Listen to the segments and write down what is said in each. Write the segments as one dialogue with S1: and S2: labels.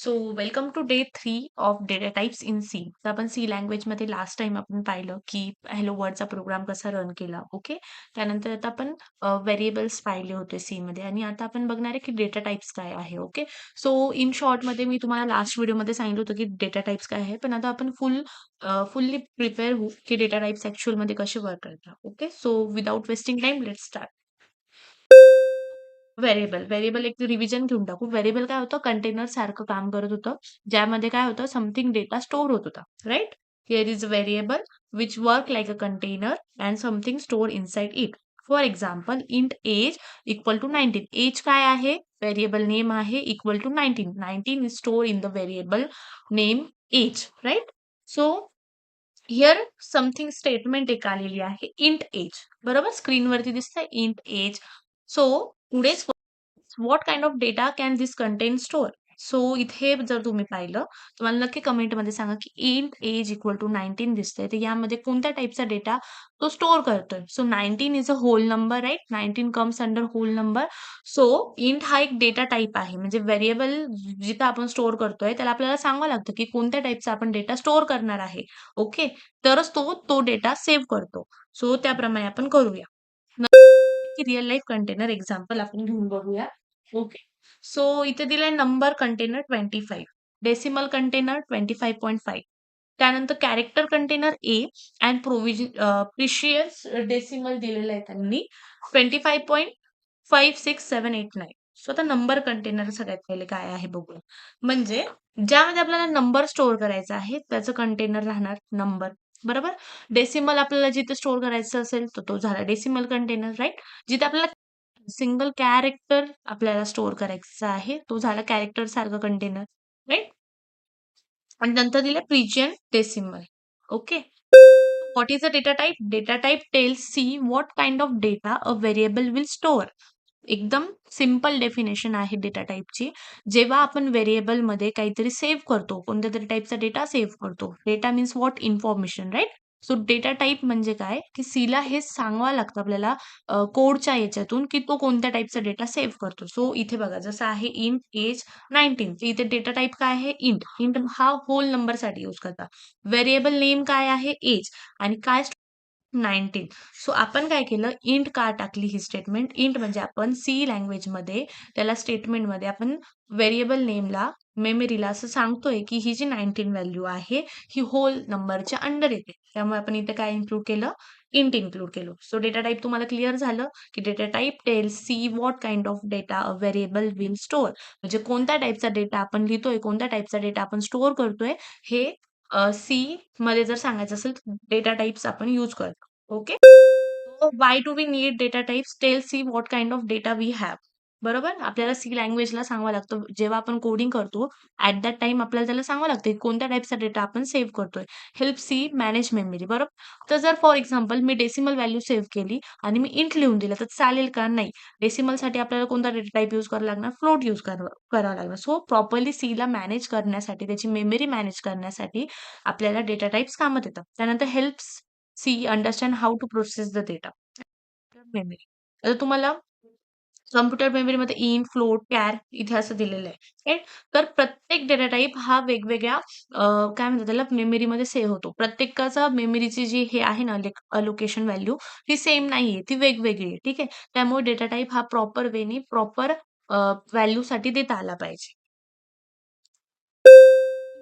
S1: So welcome to day 3 of data types in C. तर आपण C लँग्वेजमध्ये last time आपण पाहिलं की हॅलो वर्डचा प्रोग्राम कसा रन केला. ओके. त्यानंतर आता आपण व्हेरिएबल्स पाहिले होते सी मध्ये आणि आता आपण बघणार आहे की डेटा टाइप्स काय आहे. ओके. सो इन शॉर्टमध्ये मी तुम्हाला लास्ट व्हिडिओमध्ये सांगितलं होतं की डेटा टाइप्स काय आहे, पण आता आपण फुल्ली प्रिपेअर होऊ की डेटा टाइप्स ॲक्च्युअलमध्ये कसे वर्क करतात. Okay. So without wasting time let's start. Variable एक रिव्हिजन घेऊन टाकू. व्हेरिएबल काय होतं? कंटेनर सारखं काम करत होतं. ज्यामध्ये काय होतं? समथिंग डेटा स्टोअर होत होता. Right? Here is a variable which work like a container and something stored inside it. For example int age equal to 19. Age काय आहे? व्हेरिएबल नेम आहे equal to 19. 19 is store in the variable name age. Right? So here something statement एक आलेली आहे int age. बरोबर? स्क्रीनवरती दिसतंय int age. So पुढे what kind of data can this contain store? So इथे जर तुम्ही पाहिलं तर मला नक्की कमेंटमध्ये सांगा की इंट एज इक्वल टू 19 दिसतंय, तर यामध्ये कोणत्या टाईपचा डेटा तो स्टोअर करतोय? So 19 is a whole number, right? 19 comes under whole number. So int हा एक डेटा टाइप आहे, म्हणजे व्हेरिएबल जिथं आपण स्टोअर करतोय त्याला आपल्याला सांगावं लागतं की कोणत्या टाईपचा आपण डेटा स्टोअर करणार आहे. ओके. तरच तो तो डेटा सेव्ह करतो. सो त्याप्रमाणे आपण करूया. रिअल लाईफ कंटेनर एक्झाम्पल आपण घेऊन बघूया. ओके. सो इथे दिलाय नंबर कंटेनर 25, डेसिमल कंटेनर 25.5, त्यानंतर character container A and precious decimal दिलेलं आहे त्यांनी 25.56789. सो आता नंबर कंटेनर सगळ्यात पहिले काय आहे बघूया. म्हणजे ज्यामध्ये आपल्याला नंबर स्टोअर करायचा आहे त्याचं कंटेनर राहणार नंबर. बरोबर. डेसिमल आपल्याला जिथे स्टोअर करायचं असेल तर तो झाला डेसिमल कंटेनर, राईट? जिथे आपल्याला सिंगल कॅरेक्टर आपल्याला स्टोअर करायचा आहे, तो झाला कॅरेक्टर सारखा कंटेनर, राइट? आणि नंतर दिलं precision decimal. Okay. What is a data type? Data type tells C what kind of data a variable will store. एकदम सिंपल डेफिनेशन आहे डेटा टाइपची. जेव्हा आपण व्हेरिएबलमध्ये काहीतरी सेव्ह करतो, कोणत्या तरी टाइपचा डेटा सेव्ह करतो. Data means what information, right? So data type म्हणजे काय, की सीला हे सांगावं लागतं आपल्याला कोडच्या याच्यातून, की तो कोणत्या टाइपचा डेटा सेव्ह करतो. सो इथे बघा जसं आहे इंट एज 19. तर इथे डेटा टाइप काय आहे? इंट. इंट हा होल नंबरसाठी यूज करतात. व्हेरिएबल नेम काय आहे? एज. आणि काय 19. सो आपण काय केलं, इंट का टाकली ही स्टेटमेंट? इंट म्हणजे आपण सी लँग्वेजमध्ये त्याला स्टेटमेंटमध्ये आपण व्हेरिएबल नेमला, मेमरीला असं सांगतोय, की ही जी 19 व्हॅल्यू आहे, ही होल नंबरच्या अंडर येते. त्यामुळे आपण इथे काय इन्क्लूड केलं? इंट इन्क्लूड केलं. सो डेटा टाइप तुम्हाला क्लिअर झालं, की data type tells C what kind of data a variable will store. म्हणजे कोणत्या टाइपचा डेटा आपण लिहितोय, कोणत्या टाइपचा डेटा आपण स्टोअर करतोय, हे सी मध्ये जर सांगायचं असेल तर डेटा टाइप्स आपण यूज करतो. Okay. So why do we need data types? Tell C what kind of data we have. बरोबर? आपल्याला सी लँग्वेजला सांगावं लागतं. जेव्हा आपण कोडिंग करतो, ॲट दॅट टाईम आपल्याला त्याला सांगावं लागतं, की कोणत्या टाइपचा डेटा आपण सेव्ह करतोय. Help C manage memory. बरोबर? तर जर फॉर एक्झाम्पल मी डेसिमल व्हॅल्यू सेव्ह केली आणि मी इंट लिहून दिलं, तर चालेल का? नाही. डेसिमलसाठी आपल्याला कोणता डेटा टाइप यूज करावा लागणार? फ्लोट यूज करावा लागणार. सो प्रॉपरली सीला मॅनेज करण्यासाठी, त्याची मेमरी मॅनेज करण्यासाठी आपल्याला डेटा टाइप्स कामात येतात. त्यानंतर helps C understand how to process the data. Memory. आता तुम्हाला कॉम्प्युटर मेमरीमध्ये इन, फ्लोट, कॅर इथे असं दिलेलं आहे. राइट? तर प्रत्येक डेटा टाइप हा वेगवेगळ्या काय म्हणतात त्याला मेमरीमध्ये सेव्ह होतो. प्रत्येकाचा मेमरीची जी हे आहे ना अलोकेशन व्हॅल्यू ती सेम नाहीये, ती वेगवेगळी आहे. ठीक आहे? त्यामुळे डेटा टाइप हा प्रॉपर वेनी प्रॉपर व्हॅल्यूसाठी देता आला पाहिजे.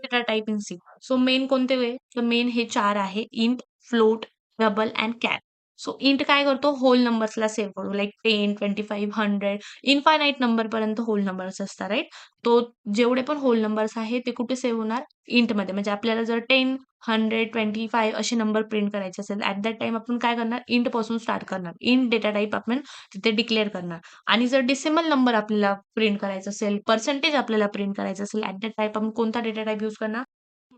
S1: Data type in C. So main कोणते वे? तर मेन हे 4 आहे. Int, float, double and char. So int काय करतो? होल नंबर्सला सेव्ह करतो. लाइक 10, 25, 100 इन्फायनाईट नंबरपर्यंत होल नंबर्स असतात, राइट? तो जेवढे पण होल नंबर्स आहेत ते कुठे सेव्ह होणार? इंटमध्ये. म्हणजे आपल्याला जर 10, 100, 25 असे नंबर प्रिंट करायचे असेल, ॲट दॅट टाईम आपण काय करणार? इंटपासून स्टार्ट करणार. इंट डेटा टाइप आपण तिथे डिक्लेअर करणार. आणि जर डेसिमल नंबर आपल्याला प्रिंट करायचा असेल, पर्सेंटेज आपल्याला प्रिंट करायचं असेल, ॲट दॅट टाइप आपण कोणता डेटा टाइप यूज करणार?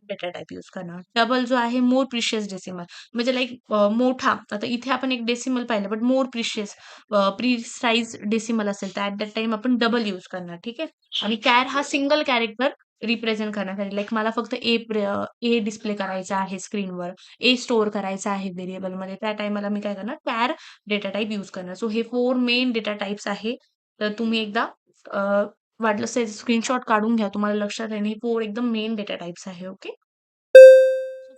S1: डेटा टाइप यूज करणार. डबल जो आहे मोर प्रिशियस डेसिमल. म्हणजे लाइक मोठा. आता इथे आपण एक डेसिमल पाहिलं, but more precious precise decimal असेल, तर ॲट दॅट टाईम आपण डबल यूज करणार. ठीक आहे. आणि कॅर हा सिंगल कॅरेक्टर रिप्रेझेंट करण्यासाठी. लाइक मला फक्त ए डिस्प्ले करायचा आहे स्क्रीनवर, ए स्टोअर करायचा आहे व्हेरिएबलमध्ये. त्या टाईमाला मी काय करणार? कॅर डेटा टाइप यूज करणार. सो हे 4 मेन डेटा टाइप्स आहे. तर तुम्ही एकदा वाटलंच तर स्क्रीनशॉट काढून घ्या. तुम्हाला लक्षात राहील. हे 4 एकदम मेन डेटा टाइप्स आहे. ओके.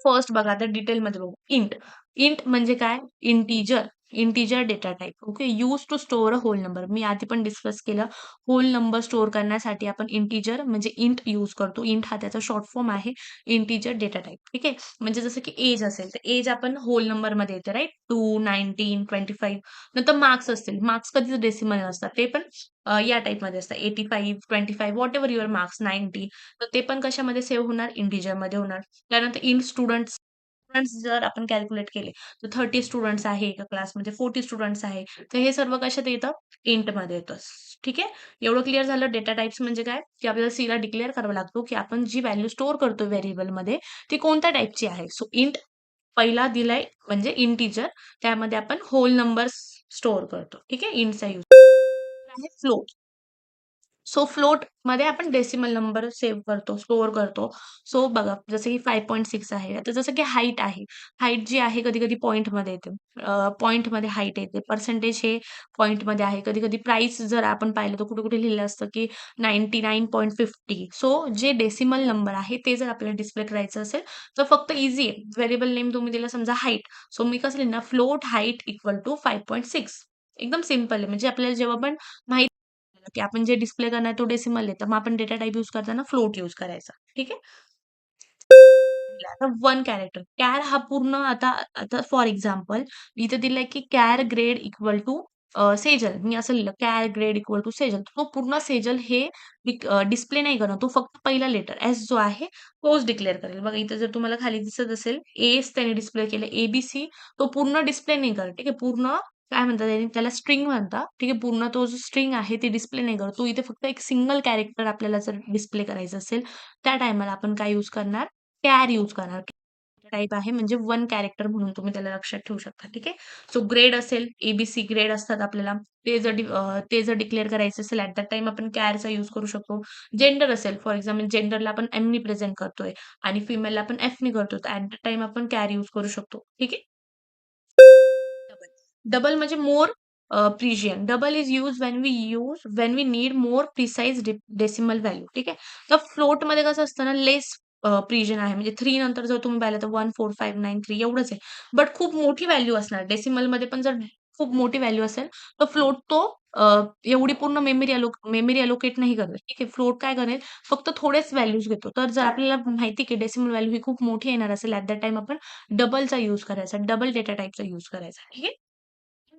S1: फर्स्ट बघा आता डिटेलमध्ये बघू. इंट. इंट म्हणजे काय? Integer. Integer data type. Okay. Use to store a whole number. मी आधी पण डिस्कस केलं. होल नंबर स्टोअर करण्यासाठी आपण इंटिजर म्हणजे इंट यूज करतो. इंट हा त्याचा शॉर्ट फॉर्म आहे. Integer data type. ठीक आहे. म्हणजे जसं की एज असेल तर एज आपण होल नंबरमध्ये येते राईट. 2, 19, 25. नंतर मार्क्स असतील. मार्क्स कधीच डेसिमल नसतात. ते पण या टाइपमध्ये असतात. 85, 25 व्हॉट एव्हर युअर मार्क्स 90. तर ते पण कशामध्ये सेव्ह होणार? इंटिजरमध्ये होणार. त्यानंतर इन स्टुडंट्स स्टुडंट्स जर आपण कॅल्क्युलेट केले, तर 30 स्टुडंट्स आहे एका क्लासमध्ये, 40 स्टुडंट्स आहे. तर हे सर्व कशात येतं? इंटमध्ये येतं. ठीक आहे. एवढं क्लिअर झालं. डेटा टाइप्स म्हणजे काय? की आपल्याला सीला डिक्लेअर करावा लागतो, की आपण जी व्हॅल्यू स्टोअर करतो व्हेरिएबलमध्ये ती कोणत्या टाइपची आहे. सो इंट पहिला दिलाय म्हणजे इंटिजर. त्यामध्ये आपण होल नंबर्स स्टोअर करतो. ठीक आहे. इंटचा यूज आहे फ्लोट. सो फ्लोटमध्ये आपण डेसिमल नंबर सेव्ह करतो, स्टोअर करतो. सो बघा जसं की 5.6 आहे. आता जसं की हाईट आहे. हाईट जी आहे कधी-कधी पॉइंटमध्ये येते. पॉइंटमध्ये हाईट येते. पर्सेंटेज हे पॉइंटमध्ये आहे. कधी-कधी प्राइस जर आपण पाहिलं तर कुठे-कुठे लिहिलं असतं की 99.50. सो जे डेसिमल नंबर आहे ते जर आपल्याला डिस्प्ले करायचं असेल तर फक्त ईझी आहे. व्हेरिएबल नेम तुम्ही दिला समजा हाईट. सो मी कसं लिहिणार फ्लोट हाईट इक्वल टू 5.6. एकदम सिंपल आहे. म्हणजे आपल्याला जेव्हा पण माहिती की आपण जे डिस्प्ले करणार तो डेसिमल आहे. तर मग आपण डेटा टाइप यूज करताना फ्लोट यूज करायचा. ठीक आहे. आता वन कॅरेक्टर. कॅर हा पूर्ण आता आता फॉर एक्झाम्पल इथे दिलंय की char grade equal to Sejal. मी असं लिहिलं char grade equal to Sejal. तो पूर्ण सेजल हे डिस्प्ले नाही करणार. तो फक्त पहिला लेटर एस जो आहे तोच डिक्लेअर करेल. बघा इथे जर तुम्हाला खाली दिसत असेल एस त्याने डिस्प्ले केलं, एबीसी तो पूर्ण डिस्प्ले नाही करत. ठीक आहे. पूर्ण काय म्हणतात त्याला स्ट्रिंग म्हणतात. ठीक आहे. पूर्ण तो जो स्ट्रिंग आहे ते डिस्प्ले नाही करत. तो इथे फक्त एक सिंगल कॅरेक्टर आपल्याला जर डिस्प्ले करायचं असेल, त्या टाईमाला आपण काय यूज करणार? कॅर यूज करणार. टाइप आहे म्हणजे वन कॅरेक्टर म्हणून तुम्ही त्याला लक्षात ठेवू शकता. ठीक आहे. सो ग्रेड असेल, एबीसी ग्रेड असतात आपल्याला. ते जर डिक्लेअर करायचं असेल ॲट दॅट टाईम आपण कॅरचा यूज करू शकतो. जेंडर असेल फॉर एक्झाम्पल जेंडरला आपण एमनी प्रेझेंट करतोय आणि फिमेलला आपण एफनी करतो. तर ॲट द टाईम आपण कॅर यूज करू शकतो. ठीक आहे. डबल. डबल म्हणजे more precision. Double is used when we need more precise decimal value. ठीक आहे. तर फ्लोटमध्ये कसं असतं ना लेस प्रिसिजन आहे. म्हणजे 3 नंतर जर तुम्ही पाहिलं तर 14593 एवढंच आहे. बट खूप मोठी व्हॅल्यू असणार. डेसिमलमध्ये पण जर खूप मोठी व्हॅल्यू असेल तर फ्लोट तो अ, एवढी पूर्ण मेमरी अलोकेट नाही करत. ठीक आहे. फ्लोट काय करेल फक्त थोडेच व्हॅल्यूज घेतो. तर जर आपल्याला माहिती की डेसिमल व्हॅल्यू ही खूप मोठी येणार असेल ॲट दॅट टाईम आपण डबलचा यूज करायचा. डबल डेटा टाइपचा यूज करायचा. ठीक आहे.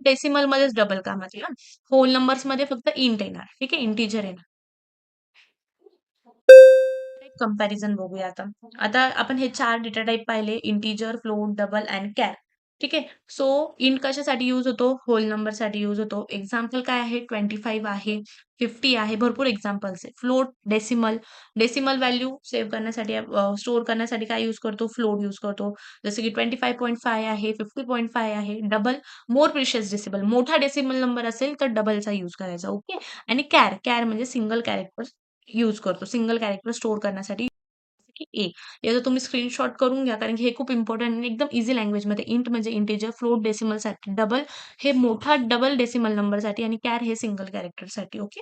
S1: डेसिमलमध्येच डबल कामात येईल हां. होल नंबर्समध्ये फक्त इंट येणार. ठीक आहे. इंटिजर येणार. कंपॅरिझन बघूया आता. आता आपण हे 4 डेटा टाइप पाहिले integer, float, double and care. ठीक आहे. सो इंट कशासाठी यूज होतो? होल नंबरसाठी यूज होतो. एक्झाम्पल काय आहे? 25 आहे, 50 आहे. भरपूर एक्झाम्पल्स आहे. Float, decimal. Decimal value save करण्यासाठी स्टोअर करण्यासाठी काय यूज करतो? फ्लोट यूज करतो. जसं की 25.5 आहे, 50.5 आहे. डबल मोर प्रिशियस डेसिमल. मोठा डेसिमल नंबर असेल तर डबलचा यूज करायचा. ओके. आणि कॅर, कॅर म्हणजे सिंगल कॅरेक्टर यूज करतो. सिंगल कॅरेक्टर स्टोअर करण्यासाठी की ए. याचा तुम्ही स्क्रीनशॉट करून घ्या कारण की हे खूप इम्पोर्टंट आणि एकदम ईझी लँग्वेजमध्ये. इंट म्हणजे इंटिजर, फ्लोट डेसिमलसाठी, डबल हे मोठा डबल डेसिमल नंबरसाठी आणि कॅर हे सिंगल कॅरेक्टरसाठी. Okay.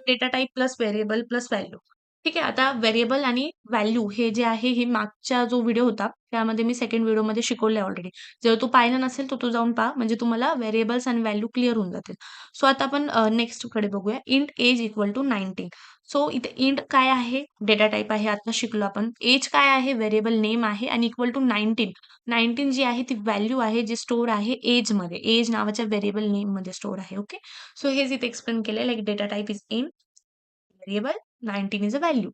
S1: Data type plus variable plus value. ठीक आहे. आता व्हेरिएबल आणि व्हॅल्यू हे जे आहे हे मागचा जो व्हिडिओ होता त्यामध्ये मी सेकंड व्हिडिओमध्ये शिकवलंय ऑलरेडी. जर तू पाहिला नसेल तर तू जाऊन पहा म्हणजे तुम्हाला व्हेरिएबल्स आणि व्हॅल्यू क्लिअर होऊन जातील. सो आता आपण नेक्स्टकडे बघूया. Int age equal to 19. So इथे इंट काय आहे? डेटा टाइप आहे. आता शिकलो आपण. एज काय आहे? व्हेरिएबल नेम आहे आणि इक्वल टू 19. 19 जी आहे ती व्हॅल्यू आहे जी स्टोअर आहे एजमध्ये. एज नावाच्या व्हेरिएबल नेममध्ये स्टोअर आहे. ओके. सो हेच इथे एक्सप्लेन केलंय like data type is in variable 19 is a value.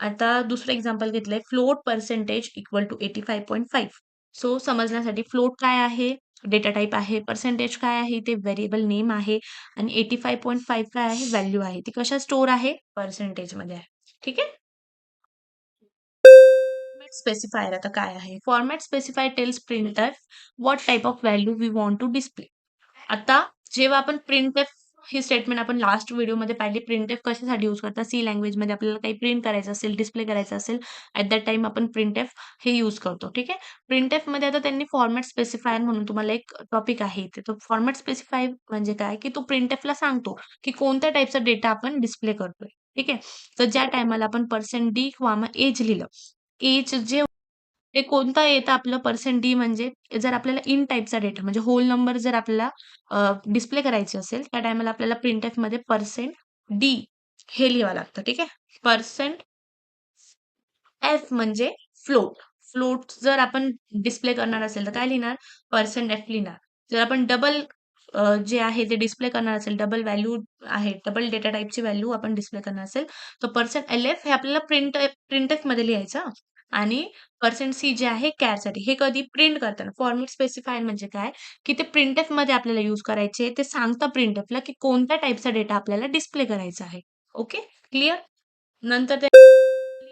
S1: आता दुसरं एक्झाम्पल घेतलंय float percentage equal to 85.5. So समजण्यासाठी फ्लोट काय आहे? डेटा टाइप आहे. पर्सेंटेज काय आहे? ते व्हेरिएबल नेम आहे आणि 85.5 काय आहे? व्हॅल्यू आहे. ती कशात स्टोअर आहे? पर्सेंटेजमध्ये आहे. ठीक आहे. फॉर्मॅट स्पेसिफायर आता काय आहे? Format specifier tells printer what type of value we want to display. आता जेव्हा आपण प्रिंटफ ही स्टेटमेंट आपण लास्ट व्हिडिओमध्ये पाहिली. प्रिंटएफ कशासाठी यूज करतात? सी लँग्वेजमध्ये आपल्याला काही प्रिंट करायचं असेल, डिस्प्ले करायचं असेल, ॲट दॅट टाईम आपण प्रिंटएफ हे यूज करतो. ठीक आहे. प्रिंटएफमध्ये आता त्यांनी फॉर्मॅट स्पेसिफायर म्हणून तुम्हाला एक टॉपिक आहे इथे. तो फॉर्मॅट स्पेसिफायर म्हणजे काय? की तो प्रिंटएफला सांगतो, की कोणत्या टाइपचा डेटा आपण डिस्प्ले करतोय. ठीक आहे. तर ज्या टाईमाला आपण %d, एज लिहिलं. एज जे ते कोणतं येतं आपलं %d म्हणजे जर आपल्याला इन टाइपचा डेटा म्हणजे होल नंबर जर आपल्याला डिस्प्ले करायची असेल, त्या टाईमाला आपल्याला प्रिंटएफमध्ये %d हे लिहावं लागतं. ठीक आहे. %f म्हणजे फ्लोट. फ्लोट जर आपण डिस्प्ले करणार असेल, तर काय लिहिणार? %f लिहिणार. जर आपण डबल जे आहे ते डिस्प्ले करणार असेल, डबल व्हॅल्यू आहे, डबल डेटा टाइपची व्हॅल्यू आपण डिस्प्ले करणार असेल, तर %lf हे आपल्याला प्रिंटएफमध्ये लिहायचं हां. आणि %c जे आहे कॅरसाठी. हे कधी प्रिंट करताना. फॉर्मॅट स्पेसिफायर म्हणजे काय? की ते प्रिंटएफमध्ये आपल्याला यूज करायचे. ते सांगतं प्रिंटएफला, की कोणत्या टाइपचा डेटा आपल्याला डिस्प्ले करायचा आहे. Okay, clear? नंतर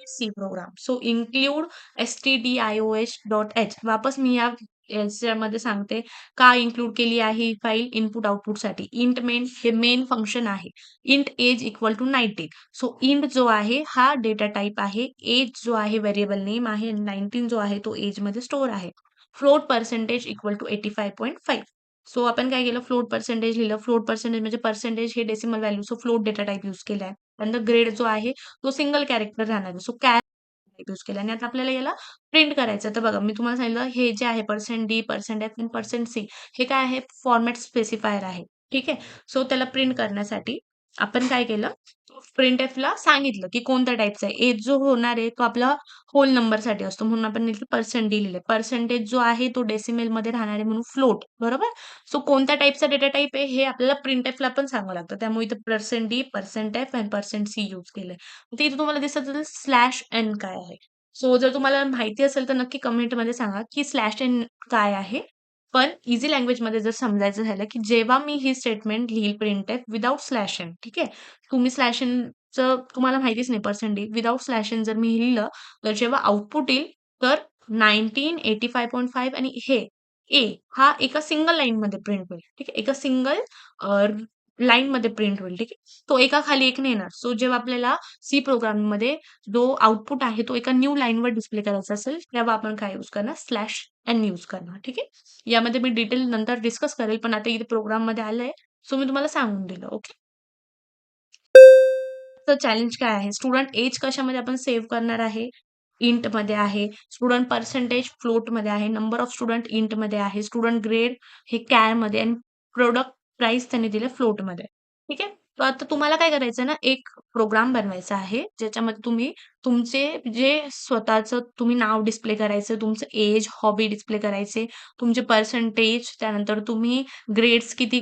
S1: C program. So include stdioh.h. वापस मी याच्यामध्ये सांगते का इन्क्लूड केली आहे ही फाईल इनपुट आउटपुटसाठी. इंट मेन हे मेन फंक्शन आहे. Int age equal to 19. So int जो आहे हा डेटा टाइप आहे. एज जो आहे व्हेरिएबल नेम आहे. 19 जो आहे तो एजमध्ये स्टोअर आहे. Float percentage equal to 85.5. So आपण काय केलं? फ्लोट पर्सेंटेज लिहिलं. फ्लोट पर्सेंटेज म्हणजे पर्सेंटेज हे decimal value. So float data type use केलाय. त्यानंतर ग्रेड जो आहे तो सिंगल कॅरेक्टर राहणार आहे. सो यूज केला आणि आता आपल्याला याला प्रिंट करायचं. तर बघा मी तुम्हाला सांगितलं हे जे आहे %d, %f आणि %c हे काय आहे? फॉर्मॅट स्पेसिफायर आहे. ठीक आहे. सो त्याला प्रिंट करण्यासाठी आपण काय केलं? प्रिंटएफला सांगितलं, की कोणत्या टाइपचा आहे. एज जो होणार आहे तो आपला होल नंबरसाठी असतो म्हणून आपण %d लिहिलं. पर्सेंटेज जो आहे तो डेसिमलमध्ये राहणार आहे म्हणून फ्लोट. बरोबर? सो कोणत्या टाइपचा डेटा टाइप आहे हे आपल्याला प्रिंटएफला पण सांगावं लागतं. त्यामुळे इथं %d, %f आणि %c यूज केलंय. तर इथे तुम्हाला दिसत असेल /n काय आहे? सो जर तुम्हाला माहिती असेल तर नक्की कमेंटमध्ये सांगा, की /n काय आहे? पण ईझी लँग्वेजमध्ये जर समजायचं झालं, की जेव्हा मी ही स्टेटमेंट लिहील प्रिंटएफ विथआऊट /n ठीक आहे. तुम्ही /nचं तुम्हाला माहितीच नाही %d विथआऊट /n जर मी लिहिलं, तर जेव्हा आउटपुट येईल तर 19, 85.5 आणि हे ए हा एका सिंगल लाईनमध्ये प्रिंट होईल. ठीक आहे. एका सिंगल लाईनमध्ये प्रिंट होईल. ठीक आहे. तो एका खाली एक नाही येणार. सो जेव्हा आपल्याला सी प्रोग्राममध्ये जो आउटपुट आहे तो एका न्यू लाईनवर डिस्प्ले करायचा असेल, तेव्हा आपण काय यूज करणार? /n यूज करणार. ठीक आहे. यामध्ये मी डिटेल नंतर डिस्कस करेल, पण आता इथे प्रोग्राममध्ये आलंय, सो मी तुम्हाला सांगून दिलं. ओके. तर चॅलेंज काय आहे? स्टुडंट एज कशामध्ये आपण सेव्ह करणार आहे? इंटमध्ये आहे. स्टुडंट पर्सेंटेज फ्लोटमध्ये आहे. नंबर ऑफ स्टुडंट इंटमध्ये आहे. स्टुडंट ग्रेड हे कॅरमध्ये आणि प्रॉडक्ट प्राइस त्यांनी दिलं फ्लोटमध्ये. ठीक आहे. तर आता तुम्हाला काय करायचं ना, एक प्रोग्राम बनवायचा आहे, ज्याच्यामध्ये तुम्ही तुमचे जे स्वतःचं तुम्ही नाव डिस्प्ले करायचं, तुमचं एज, हॉबी डिस्प्ले करायचे, तुमचे पर्सेंटेज, त्यानंतर तुम्ही ग्रेड्स किती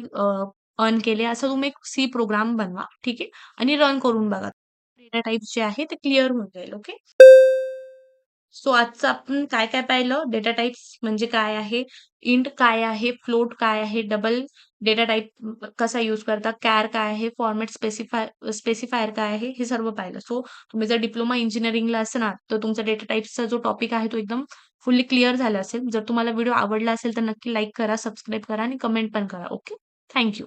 S1: अर्न केले, असं तुम्ही एक सी प्रोग्राम बनवा. ठीक आहे. आणि रन करून बघा. डेटा टाइप्स जे आहे ते क्लिअर होऊन जाईल. ओके. सो आजचं आपण काय-काय पाहिलं? डेटा टाइप्स म्हणजे काय आहे? इंट काय आहे? फ्लोट काय आहे? डबल डेटा टाइप कसा यूज करतात? कॅर काय आहे? फॉर्मॅट स्पेसिफायर काय आहे? हे सर्व पाहिलं. सो तुम्ही जर डिप्लोमा इंजिनिअरिंगला असणार, तर तुमचा डेटा टाइप्सचा जो टॉपिक आहे तो एकदम फुल्ली क्लिअर झाला असेल. जर तुम्हाला व्हिडिओ आवडला असेल तर नक्की लाईक करा, सबस्क्राईब करा आणि कमेंट पण करा. ओके. Thank you.